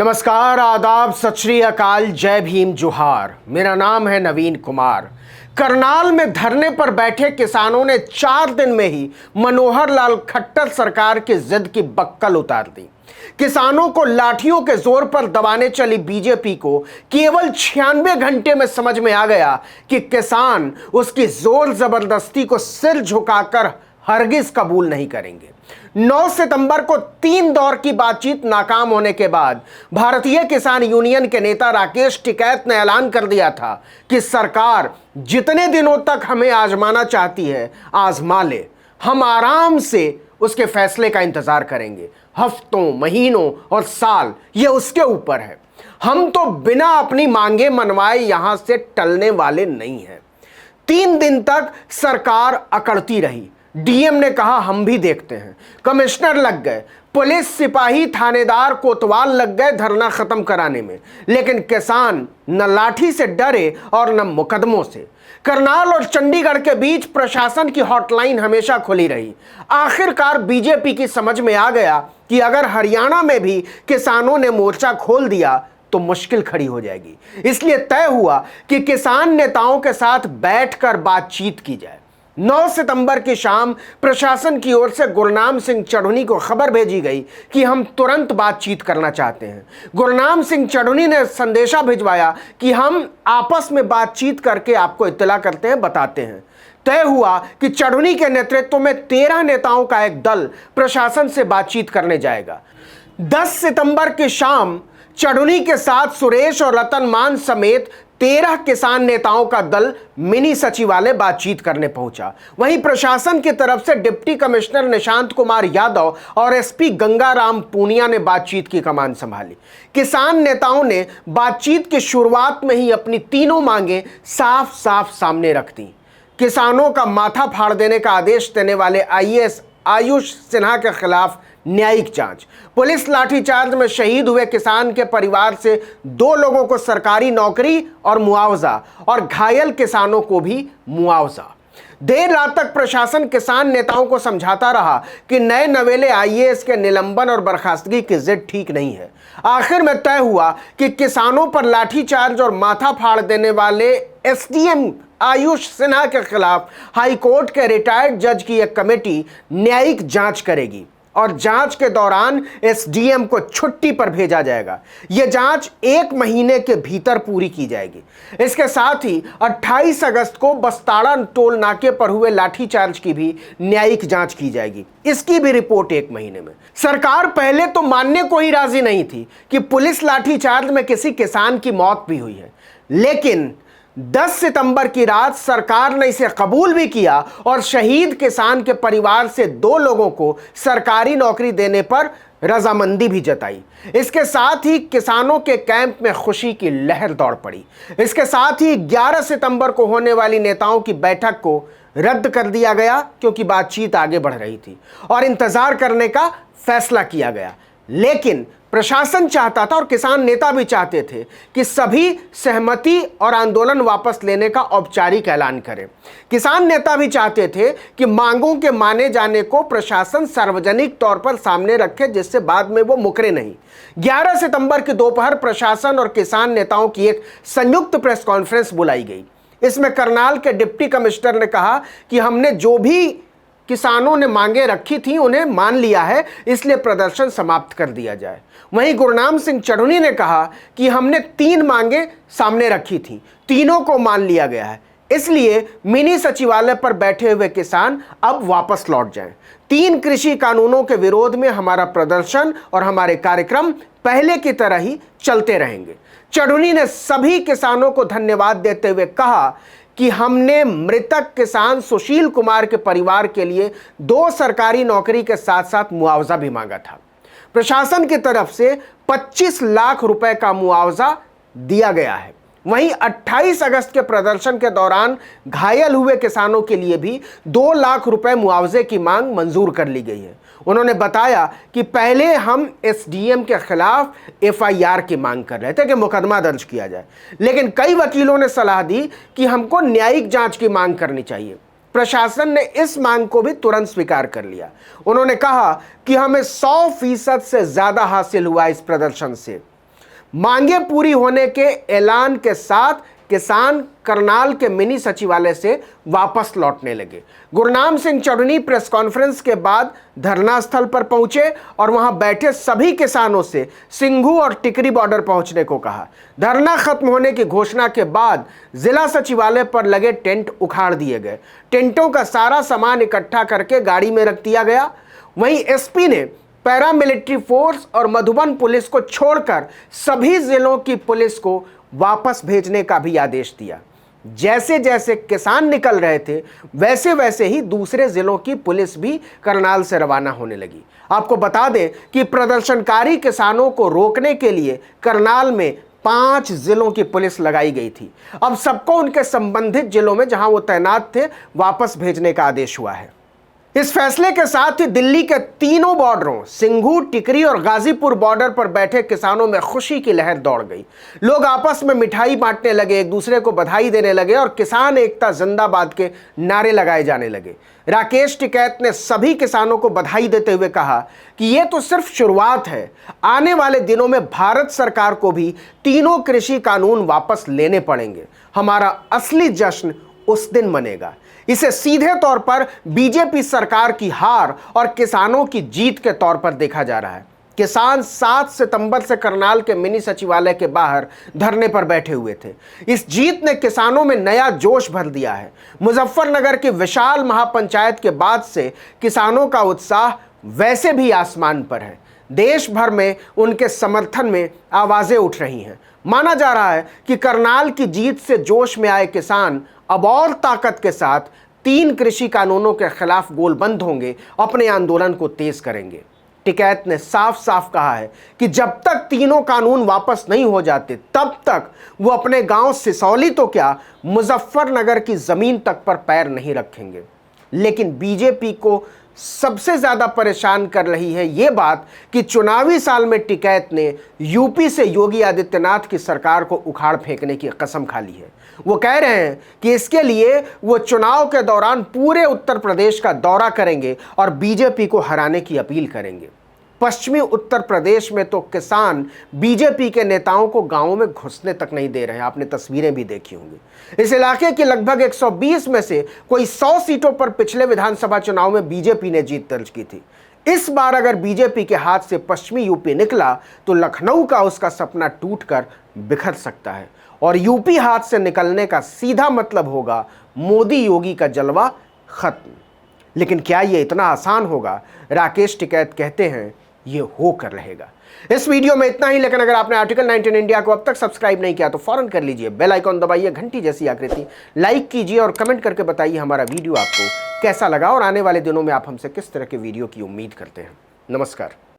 नमस्कार, आदाब, सत श्री अकाल, जय भीम, जोहार। मेरा नाम है नवीन कुमार। करनाल में धरने पर बैठे किसानों ने 4 दिन में ही मनोहर लाल खट्टर सरकार की जिद की बक्कल उतार दी। किसानों को लाठियों के जोर पर दबाने चली बीजेपी को केवल 96 घंटे में समझ में आ गया कि किसान उसकी जोर जबरदस्ती को सिर झुकाकर हरगिज कबूल नहीं करेंगे। 9 सितंबर को 3 दौर की बातचीत नाकाम होने के बाद भारतीय किसान यूनियन के नेता राकेश टिकैत ने ऐलान कर दिया था कि सरकार जितने दिनों तक हमें आजमाना चाहती है आजमा ले, हम आराम से उसके फैसले का इंतजार करेंगे। हफ्तों, महीनों और साल ये उसके ऊपर है। हम तो बिना अपनी मांगे मनवाए यहां से टलने वाले नहीं हैं। 3 दिन तक सरकार अकड़ती रही। डीएम ने कहा हम भी देखते हैं। कमिश्नर लग गए, पुलिस, सिपाही, थानेदार, कोतवाल लग गए धरना खत्म कराने में, लेकिन किसान न लाठी से डरे और न मुकदमों से। करनाल और चंडीगढ़ के बीच प्रशासन की हॉटलाइन हमेशा खुली रही। आखिरकार बीजेपी की समझ में आ गया कि अगर हरियाणा में भी किसानों ने मोर्चा खोल दिया तो मुश्किल खड़ी हो जाएगी। इसलिए तय हुआ कि किसान नेताओं के साथ बैठकर बातचीत की जाए। 9 सितंबर की शाम प्रशासन की ओर से गुरनाम सिंह चढ़ुनी को खबर भेजी गई कि हम तुरंत बातचीत करना चाहते हैं। गुरनाम सिंह चढ़ुनी ने संदेशा भिजवाया कि हम आपस में बातचीत करके आपको इत्तला करते हैं, बताते हैं। तय हुआ कि चढ़ुनी के नेतृत्व में 13 नेताओं का एक दल प्रशासन से बातचीत करने जाएगा। 10 सितंबर की शाम चढ़ुनी के साथ सुरेश और रतन मान समेत 13 किसान नेताओं का दल मिनी सचिवालय बातचीत करने पहुंचा। वहीं प्रशासन की तरफ से डिप्टी कमिश्नर निशांत कुमार यादव और एसपी गंगाराम पूनिया ने बातचीत की कमान संभाली। किसान नेताओं ने बातचीत की शुरुआत में ही अपनी तीनों मांगे साफ साफ सामने रख दी। किसानों का माथा फाड़ देने का आदेश देने वाले आईएएस आयुष सिन्हा के खिलाफ न्यायिक जांच, पुलिस लाठीचार्ज में शहीद हुए किसान के परिवार से 2 लोगों को सरकारी नौकरी और मुआवजा, और घायल किसानों को भी मुआवजा। देर रात तक प्रशासन किसान नेताओं को समझाता रहा कि नए नवेले आईएएस के निलंबन और बर्खास्तगी की जिद ठीक नहीं है। आखिर में तय हुआ कि किसानों पर लाठीचार्ज और माथा फाड़ देने वाले एसडीएम आयुष सिन्हा के खिलाफ हाईकोर्ट के रिटायर्ड जज की एक कमेटी न्यायिक जांच करेगी और जांच के दौरान एसडीएम को छुट्टी पर भेजा जाएगा। यह जांच 1 महीने के भीतर पूरी की जाएगी। इसके साथ ही 28 अगस्त को बस्ताड़ा टोल नाके पर हुए लाठीचार्ज की भी न्यायिक जांच की जाएगी। इसकी भी रिपोर्ट 1 महीने में। सरकार पहले तो मानने को ही राजी नहीं थी कि पुलिस लाठीचार्ज में किसी किसान की मौत भी हुई है, लेकिन 10 सितंबर की रात सरकार ने इसे कबूल भी किया और शहीद किसान के परिवार से 2 लोगों को सरकारी नौकरी देने पर रजामंदी भी जताई। इसके साथ ही किसानों के कैंप में खुशी की लहर दौड़ पड़ी। इसके साथ ही 11 सितंबर को होने वाली नेताओं की बैठक को रद्द कर दिया गया क्योंकि बातचीत आगे बढ़ रही थी और इंतजार करने का फैसला किया गया। लेकिन प्रशासन चाहता था और किसान नेता भी चाहते थे कि सभी सहमति और आंदोलन वापस लेने का औपचारिक ऐलान करें। किसान नेता भी चाहते थे कि मांगों के माने जाने को प्रशासन सार्वजनिक तौर पर सामने रखे, जिससे बाद में वो मुकरे नहीं। 11 सितंबर की दोपहर प्रशासन और किसान नेताओं की एक संयुक्त प्रेस कॉन्फ्रेंस बुलाई गई। इसमें करनाल के डिप्टी कमिश्नर ने कहा कि हमने जो भी किसानों ने मांगे रखी थी उन्हें मान लिया है, इसलिए प्रदर्शन समाप्त कर दिया जाए। वहीं गुरनाम सिंह चढ़ुनी ने कहा कि हमने 3 मांगे सामने रखी थी, तीनों को मान लिया गया है, इसलिए मिनी सचिवालय पर बैठे हुए किसान अब वापस लौट जाएं। 3 कृषि कानूनों के विरोध में हमारा प्रदर्शन और हमारे कार्यक्रम पहले की तरह ही चलते रहेंगे। चढ़ुनी ने सभी किसानों को धन्यवाद देते हुए कहा कि हमने मृतक किसान सुशील कुमार के परिवार के लिए 2 सरकारी नौकरी के साथ साथ मुआवजा भी मांगा था। प्रशासन की तरफ से 25 लाख रुपए का मुआवजा दिया गया है। वहीं 28 अगस्त के प्रदर्शन के दौरान घायल हुए किसानों के लिए भी 2 लाख रुपए मुआवजे की मांग मंजूर कर ली गई है। उन्होंने बताया कि पहले हम एसडीएम के खिलाफ एफआईआर की मांग कर रहे थे कि मुकदमा दर्ज किया जाए, लेकिन कई वकीलों ने सलाह दी कि हमको न्यायिक जांच की मांग करनी चाहिए। प्रशासन ने इस मांग को भी तुरंत स्वीकार कर लिया। उन्होंने कहा कि हमें 100% से ज्यादा हासिल हुआ इस प्रदर्शन से। मांगे पूरी होने के ऐलान के साथ किसान करनाल के मिनी सचिवालय से वापस लौटने लगे। गुरनाम सिंह चौधरी प्रेस कॉन्फ्रेंस के बाद धरना स्थल पर पहुंचे और वहां बैठे सभी किसानों से सिंघू और टिकरी बॉर्डर पहुंचने को कहा। धरना खत्म होने की घोषणा के बाद जिला सचिवालय पर लगे टेंट उखाड़ दिए गए। टेंटों का सारा सामान इकट्ठा करके गाड़ी में रख दिया गया। वहीं एसपी ने पैरामिलिट्री फोर्स और मधुबन पुलिस को छोड़कर सभी जिलों की पुलिस को वापस भेजने का भी आदेश दिया। जैसे जैसे किसान निकल रहे थे वैसे वैसे ही दूसरे जिलों की पुलिस भी करनाल से रवाना होने लगी। आपको बता दें कि प्रदर्शनकारी किसानों को रोकने के लिए करनाल में 5 जिलों की पुलिस लगाई गई थी। अब सबको उनके संबंधित जिलों में जहां वो तैनात थे वापस भेजने का आदेश हुआ है। इस फैसले के साथ ही दिल्ली के तीनों बॉर्डरों सिंघू, टिकरी और गाजीपुर बॉर्डर पर बैठे किसानों में खुशी की लहर दौड़ गई। लोग आपस में मिठाई बांटने लगे, एक दूसरे को बधाई देने लगे और किसान एकता जिंदाबाद के नारे लगाए जाने लगे। राकेश टिकैत ने सभी किसानों को बधाई देते हुए कहा कि यह तो सिर्फ शुरुआत है, आने वाले दिनों में भारत सरकार को भी तीनों कृषि कानून वापस लेने पड़ेंगे। हमारा असली जश्न उस दिन मनेगा। इसे सीधे तौर पर बीजेपी सरकार की हार और किसानों की जीत के तौर पर देखा जा रहा है। किसान 7 सितंबर से करनाल के मिनी सचिवालय के बाहर धरने पर बैठे हुए थे। इस जीत ने किसानों में नया जोश भर दिया है। मुजफ्फरनगर की विशाल महापंचायत के बाद से किसानों का उत्साह वैसे भी आसमान पर है। देश भर में उनके समर्थन में आवाजें उठ रही हैं। माना जा रहा है कि करनाल की जीत से जोश में आए किसान अब और ताकत के साथ 3 कृषि कानूनों के खिलाफ गोलबंद होंगे, अपने आंदोलन को तेज करेंगे। टिकैत ने साफ साफ कहा है कि जब तक तीनों कानून वापस नहीं हो जाते तब तक वो अपने गांव सिसौली तो क्या, मुजफ्फरनगर की जमीन तक पर पैर नहीं रखेंगे। लेकिन बीजेपी को सबसे ज्यादा परेशान कर रही है ये बात कि चुनावी साल में टिकैत ने यूपी से योगी आदित्यनाथ की सरकार को उखाड़ फेंकने की कसम खा ली है। वो कह रहे हैं कि इसके लिए वो चुनाव के दौरान पूरे उत्तर प्रदेश का दौरा करेंगे और बीजेपी को हराने की अपील करेंगे। पश्चिमी उत्तर प्रदेश में तो किसान बीजेपी के नेताओं को गांवों में घुसने तक नहीं दे रहे हैं। आपने तस्वीरें भी देखी होंगी। इस इलाके की लगभग 120 में से कोई 100 सीटों पर पिछले विधानसभा चुनाव में बीजेपी ने जीत दर्ज की थी। इस बार अगर बीजेपी के हाथ से पश्चिमी यूपी निकला तो लखनऊ का उसका सपना टूटकर बिखर सकता है और यूपी हाथ से निकलने का सीधा मतलब होगा मोदी योगी का जलवा खत्म। लेकिन क्या यह इतना आसान होगा? राकेश टिकैत कहते हैं ये होकर रहेगा। इस वीडियो में इतना ही, लेकिन अगर आपने आर्टिकल 19 इंडिया को अब तक सब्सक्राइब नहीं किया तो फौरन कर लीजिए। बेल आइकॉन दबाइए, घंटी जैसी आकृति लाइक कीजिए और कमेंट करके बताइए हमारा वीडियो आपको कैसा लगा और आने वाले दिनों में आप हमसे किस तरह के वीडियो की उम्मीद करते हैं। नमस्कार।